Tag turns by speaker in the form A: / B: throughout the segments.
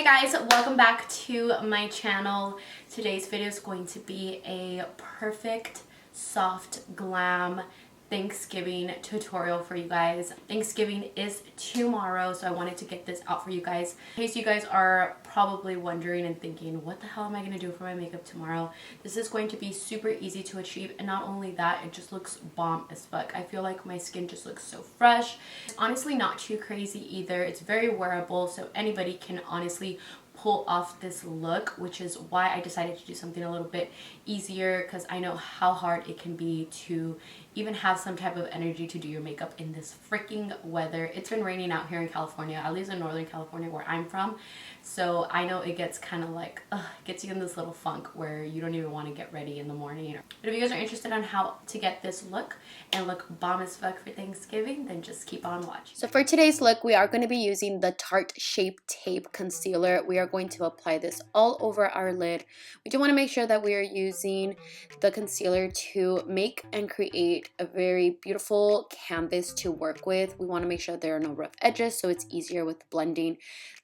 A: guys, welcome back to my channel. Today's video is going to be a perfect soft glam Thanksgiving tutorial for you guys. Thanksgiving is tomorrow, so I wanted to get this out for you guys. In case you guys are probably wondering and thinking, what the hell am I going to do for my makeup tomorrow? This is going to be super easy to achieve, and not only that, it just looks bomb as fuck. I feel like my skin just looks so fresh. It's honestly not too crazy either. It's very wearable, so anybody can honestly pull off this look, which is why I decided to do something a little bit easier, because I know how hard it can be to even have some type of energy to do your makeup in this freaking weather. It's been raining out here in California, at least in Northern California where I'm from, so I know it gets kind of like gets you in this little funk where you don't even want to get ready in the morning. But if you guys are interested on how to get this look and look bomb as fuck for Thanksgiving, then just keep on watching. So for today's look, we are going to be using the Tarte Shape Tape Concealer. We are going to apply this all over our lid. We do want to make sure that we are using the concealer to make and create a very beautiful canvas to work with. We want to make sure there are no rough edges, so it's easier with blending.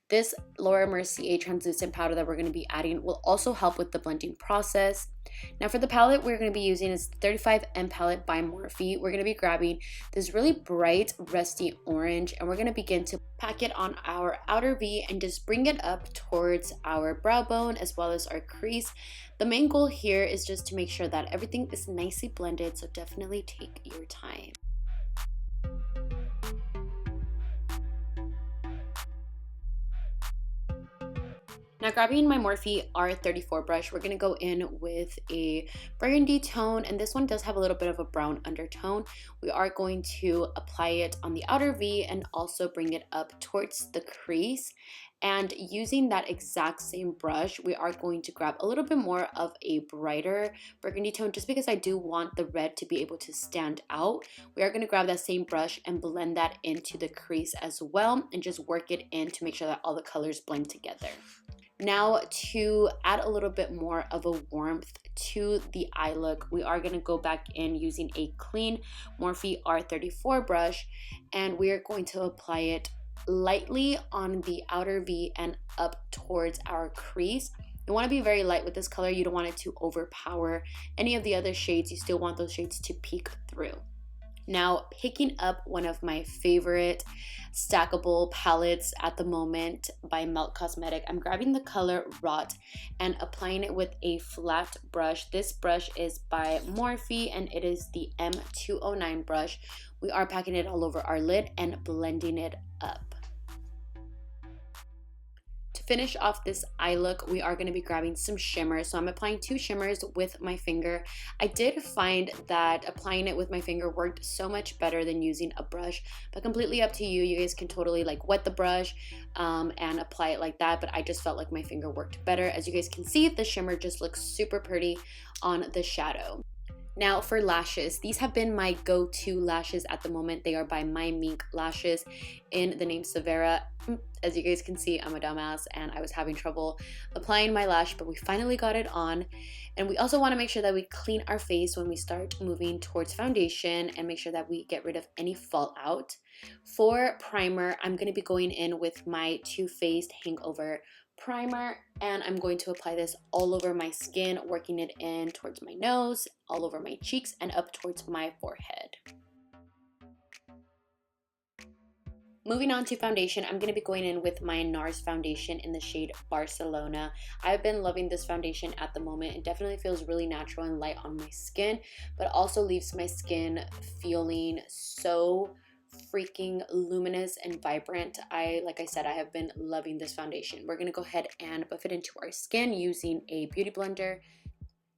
A: This Laura Mercier translucent powder that we're going to be adding will also help with the blending process. Now for the palette we're going to be using is the 35M palette by Morphe. We're going to be grabbing this really bright rusty orange, and we're going to begin to pack it on our outer V and just bring it up towards our brow bone as well as our crease. The main goal here is just to make sure that everything is nicely blended, so definitely take your time. Now grabbing my Morphe R34 brush, we're going to go in with a burgundy tone, and this one does have a little bit of a brown undertone. We are going to apply it on the outer V and also bring it up towards the crease. And using that exact same brush, we are going to grab a little bit more of a brighter burgundy tone, just because I do want the red to be able to stand out. We are going to grab that same brush and blend that into the crease as well, and just work it in to make sure that all the colors blend together. Now to add a little bit more of a warmth to the eye look, we are going to go back in using a clean Morphe R34 brush, and we are going to apply it lightly on the outer V and up towards our crease. You want to be very light with this color. You don't want it to overpower any of the other shades. You still want those shades to peek through. Now, picking up one of my favorite stackable palettes at the moment by Melt Cosmetic, I'm grabbing the color Rot and applying it with a flat brush. This brush is by Morphe and it is the M209 brush. We are packing it all over our lid and blending it up. To finish off this eye look, we are going to be grabbing some shimmer. So I'm applying two shimmers with my finger. I did find that applying it with my finger worked so much better than using a brush, but completely up to you. You guys can totally like wet the brush and apply it like that, but I just felt like my finger worked better. As you guys can see, the shimmer just looks super pretty on the shadow. Now for lashes, these have been my go-to lashes at the moment. They are by My Mink Lashes in the name Severa. As you guys can see, I'm a dumbass and I was having trouble applying my lash, but we finally got it on. And we also want to make sure that we clean our face when we start moving towards foundation and make sure that we get rid of any fallout. For primer, I'm going to be going in with my Too Faced Hangover primer, and I'm going to apply this all over my skin, working it in towards my nose, all over my cheeks, and up towards my forehead. Moving on to foundation, I'm going to be going in with my NARS foundation in the shade Barcelona. I've been loving this foundation at the moment. It definitely feels really natural and light on my skin, but also leaves my skin feeling so freaking luminous and vibrant. Like I said, I have been loving this foundation. We're going to go ahead and buff it into our skin using a beauty blender.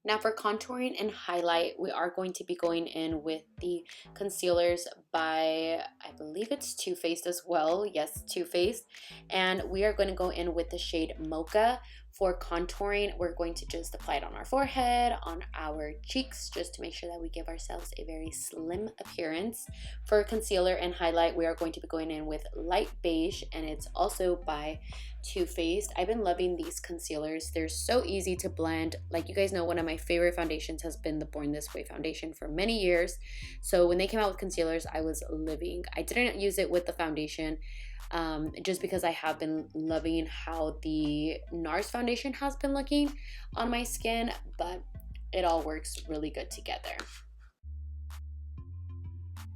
A: Now for contouring and highlight, we are going to be going in with the concealers by, I believe it's Too Faced as well. Yes, Too Faced. And we are going to go in with the shade Mocha. For contouring, we're going to just apply it on our forehead, on our cheeks, just to make sure that we give ourselves a very slim appearance. For concealer and highlight, we are going to be going in with Light Beige, and it's also by Too Faced. I've been loving these concealers. They're so easy to blend. Like you guys know, one of my favorite foundations has been the Born This Way foundation for many years. So when they came out with concealers, I was living. I didn't use it with the foundation just because I have been loving how the NARS foundation has been looking on my skin, but it all works really good together.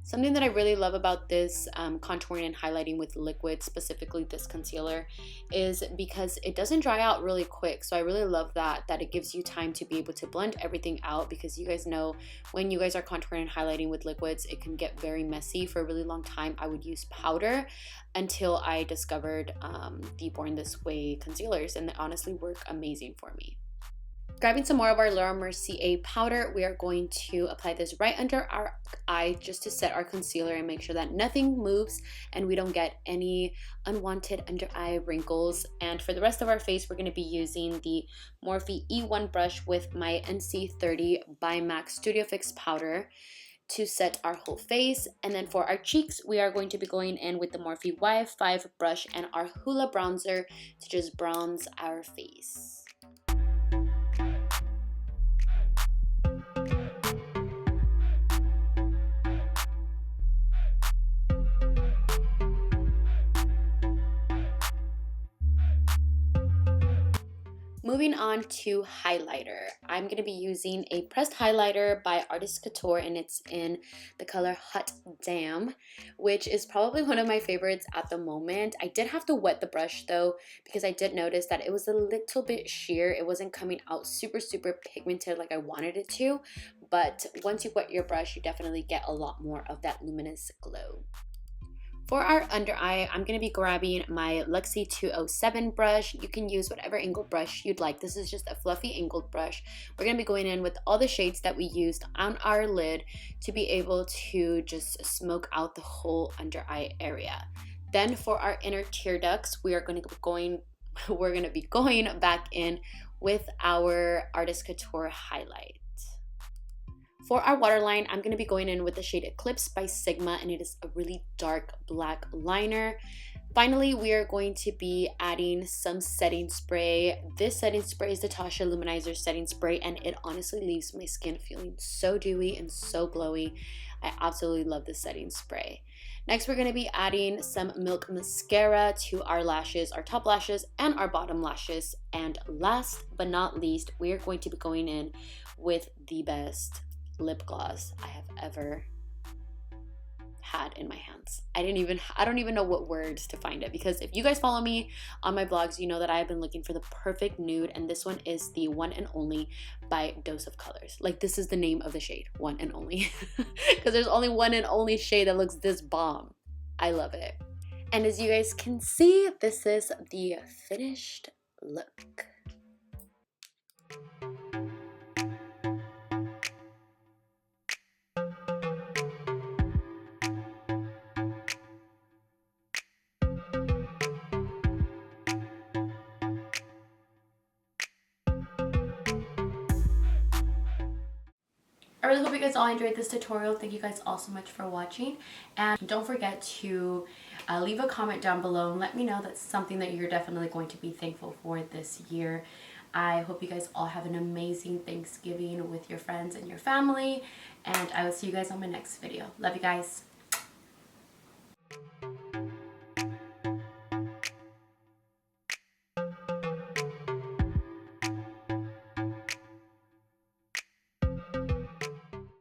A: Something that I really love about this contouring and highlighting with liquid, specifically this concealer, is because it doesn't dry out really quick. So I really love that it gives you time to be able to blend everything out, because you guys know when you guys are contouring and highlighting with liquids, it can get very messy. For a really long time, I would use powder until I discovered the Born This Way concealers, and they honestly work amazing for me. Grabbing some more of our Laura CA powder, we are going to apply this right under our eye just to set our concealer and make sure that nothing moves and we don't get any unwanted under eye wrinkles. And for the rest of our face, we're going to be using the Morphe E1 brush with my NC30 by MAC Studio Fix powder to set our whole face. And then for our cheeks, we are going to be going in with the Morphe Y5 brush and our Hoola bronzer to just bronze our face. Moving on to highlighter, I'm going to be using a pressed highlighter by Artist Couture, and it's in the color Hot Damn, which is probably one of my favorites at the moment. I did have to wet the brush though, because I did notice that it was a little bit sheer. It wasn't coming out super pigmented like I wanted it to, but once you wet your brush, you definitely get a lot more of that luminous glow. For our under eye, I'm going to be grabbing my Luxie 207 brush. You can use whatever angled brush you'd like. This is just a fluffy angled brush. We're going to be going in with all the shades that we used on our lid to be able to just smoke out the whole under eye area. Then for our inner tear ducts, we're going to be going back in with our Artist Couture highlight. For our waterline, I'm going to be going in with the shade Eclipse by Sigma, and it is a really dark black liner. Finally, we are going to be adding some setting spray. This setting spray is the Tasha Luminizer setting spray, and it honestly leaves my skin feeling so dewy and so glowy. I absolutely love this setting spray. Next, we're going to be adding some Milk Mascara to our lashes, our top lashes, and our bottom lashes. And last but not least, we are going to be going in with the best lip gloss I have ever had in my hands. I don't even know what words to find it, because if you guys follow me on my blogs, you know that I have been looking for the perfect nude, and this one is the One and Only by Dose of Colors. Like, this is the name of the shade, One and Only, because there's only one and only shade that looks this bomb. I love it. And as you guys can see, this is the finished look. I really hope you guys all enjoyed this tutorial. Thank you guys all so much for watching, and don't forget to leave a comment down below and let me know that's something that you're definitely going to be thankful for this year. I hope you guys all have an amazing Thanksgiving with your friends and your family, and I will see you guys on my next video. Love you guys.